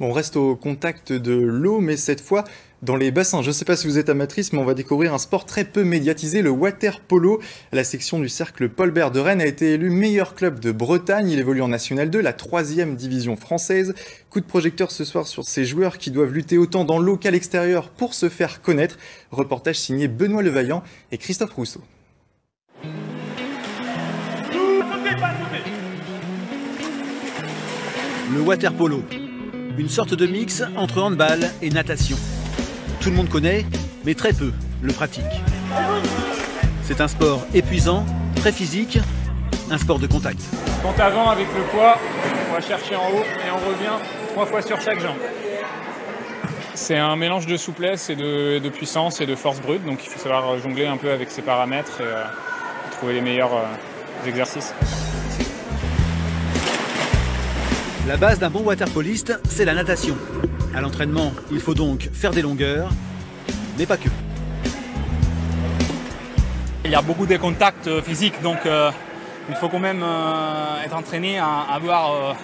Bon, on reste au contact de l'eau, mais cette fois dans les bassins. Je ne sais pas si vous êtes amatrice, mais on va découvrir un sport très peu médiatisé, le water polo. La section du cercle Paul Bert de Rennes a été élu meilleur club de Bretagne. Il évolue en National 2, la 3e division française. Coup de projecteur ce soir sur ces joueurs qui doivent lutter autant dans l'eau qu'à l'extérieur pour se faire connaître. Reportage signé Benoît Levaillant et Christophe Rousseau. Le water polo, une sorte de mix entre handball et natation. Tout le monde connaît, mais très peu le pratique. C'est un sport épuisant, très physique, un sport de contact. Compte avant avec le poids, on va chercher en haut et on revient 3 fois sur chaque jambe. C'est un mélange de souplesse et de puissance et de force brute, donc il faut savoir jongler un peu avec ses paramètres et trouver les meilleurs exercices. La base d'un bon waterpoliste, c'est la natation. À l'entraînement, il faut donc faire des longueurs, mais pas que. Il y a beaucoup de contacts physiques, donc il faut quand même être entraîné à avoir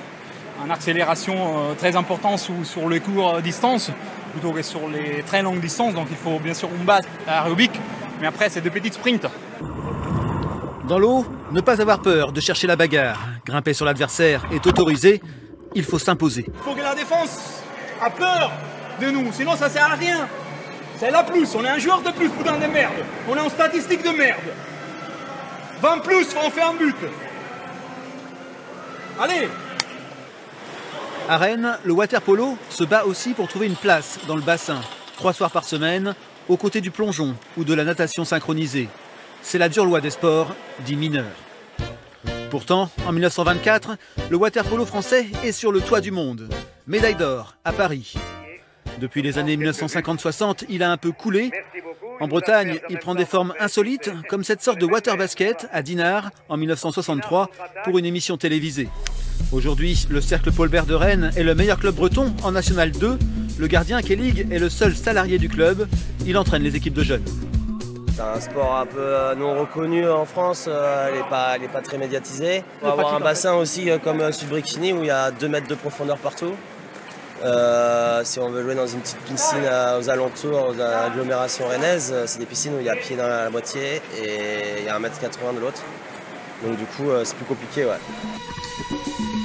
une accélération très importante sur les courtes distances, plutôt que sur les très longues distances. Donc il faut bien sûr une base aérobique, mais après c'est de petites sprints. Dans l'eau, ne pas avoir peur de chercher la bagarre. Grimper sur l'adversaire est autorisé, il faut s'imposer. Il faut que la défense ait peur de nous, sinon ça sert à rien. C'est la plus, on est un joueur de plus, putain de merde. On est en statistique de merde. 20 plus, on fait un but. Allez! À Rennes, le water polo se bat aussi pour trouver une place dans le bassin, 3 soirs par semaine, aux côtés du plongeon ou de la natation synchronisée. C'est la dure loi des sports, dits mineurs. Pourtant, en 1924, le water polo français est sur le toit du monde. Médaille d'or à Paris. Depuis les années 1950-60, il a un peu coulé. En Bretagne, il prend des formes insolites, comme cette sorte de water basket à Dinard en 1963 pour une émission télévisée. Aujourd'hui, le cercle Paul Bert de Rennes est le meilleur club breton en National 2. Le gardien Kellig est le seul salarié du club. Il entraîne les équipes de jeunes. C'est un sport un peu non reconnu en France, il n'est pas très médiatisé. On va avoir un bassin aussi comme Sud-Bricquigny où il y a 2 mètres de profondeur partout. Si on veut jouer dans une petite piscine aux alentours de l'agglomération rennaise, c'est des piscines où il y a pied dans la moitié et il y a 1,80 m de l'autre. Donc du coup, c'est plus compliqué. Ouais.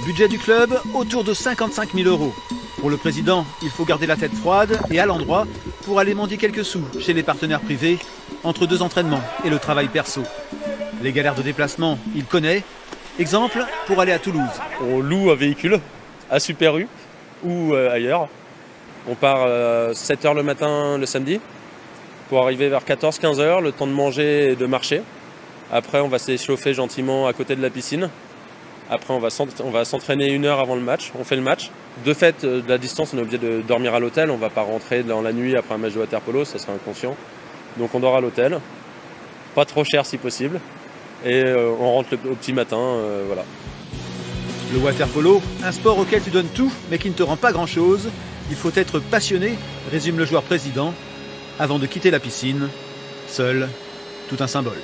Budget du club, autour de 55 000 €. Pour le président, il faut garder la tête froide et à l'endroit pour aller mendier quelques sous chez les partenaires privés, entre 2 entraînements et le travail perso. Les galères de déplacement, il connaît. Exemple, pour aller à Toulouse. On loue un véhicule à Super U ou ailleurs. On part 7 h le matin le samedi pour arriver vers 14-15 h, le temps de manger et de marcher. Après, on va s'échauffer gentiment à côté de la piscine. Après, on va s'entraîner 1 heure avant le match. On fait le match. De fait, de la distance, on est obligé de dormir à l'hôtel. On ne va pas rentrer dans la nuit après un match de water polo, ça serait inconscient. Donc on dort à l'hôtel. Pas trop cher si possible. Et on rentre au petit matin, voilà. Le water polo, un sport auquel tu donnes tout, mais qui ne te rend pas grand-chose. Il faut être passionné, résume le joueur président, avant de quitter la piscine. Seul, tout un symbole.